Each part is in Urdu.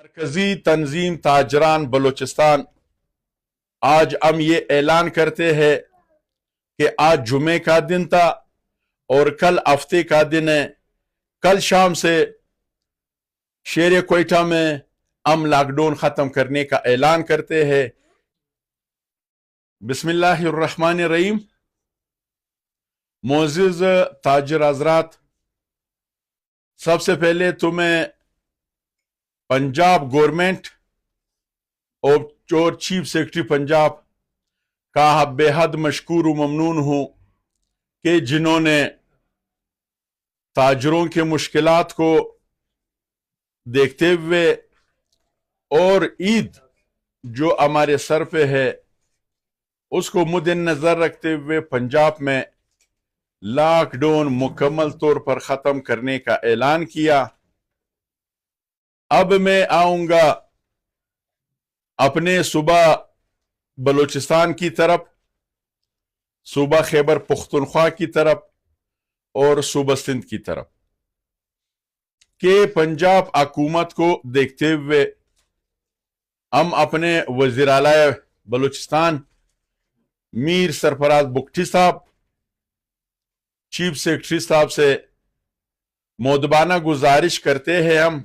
مرکزی تنظیم تاجران بلوچستان آج ہم یہ اعلان کرتے ہیں کہ آج جمعے کا دن تھا اور کل ہفتے کا دن ہے۔ کل شام سے شہر کوئٹہ میں ہم لاک ڈاؤن ختم کرنے کا اعلان کرتے ہیں۔ بسم اللہ الرحمن الرحیم۔ معزز تاجر حضرات، سب سے پہلے تو میں پنجاب گورنمنٹ اور چیف سیکرٹری پنجاب کا بے حد مشکور و ممنون ہوں کہ جنہوں نے تاجروں کے مشکلات کو دیکھتے ہوئے اور عید جو ہمارے سر پہ ہے اس کو مد نظر رکھتے ہوئے پنجاب میں لاک ڈاؤن مکمل طور پر ختم کرنے کا اعلان کیا۔ اب میں آؤں گا اپنے صوبہ بلوچستان کی طرف، صوبہ خیبر پختونخوا کی طرف اور صوبہ سندھ کی طرف، کہ پنجاب حکومت کو دیکھتے ہوئے ہم اپنے وزیر اعلیٰ بلوچستان میر سرفراز بگٹی صاحب، چیف سیکرٹری صاحب سے مؤدبانہ گزارش کرتے ہیں ہم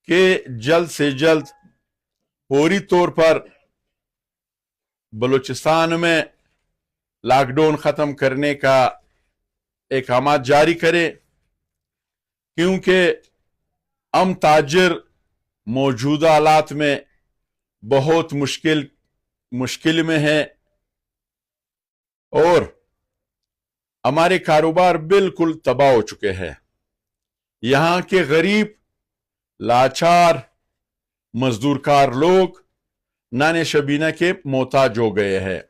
کہ جلد سے جلد فوری طور پر بلوچستان میں لاک ڈاؤن ختم کرنے کا احکامات جاری کرے، کیونکہ ہم تاجر موجودہ حالات میں بہت مشکل میں ہیں اور ہمارے کاروبار بالکل تباہ ہو چکے ہیں۔ یہاں کے غریب لاچار مزدور کار لوگ نانے شبینہ کے محتاج ہو گئے ہیں۔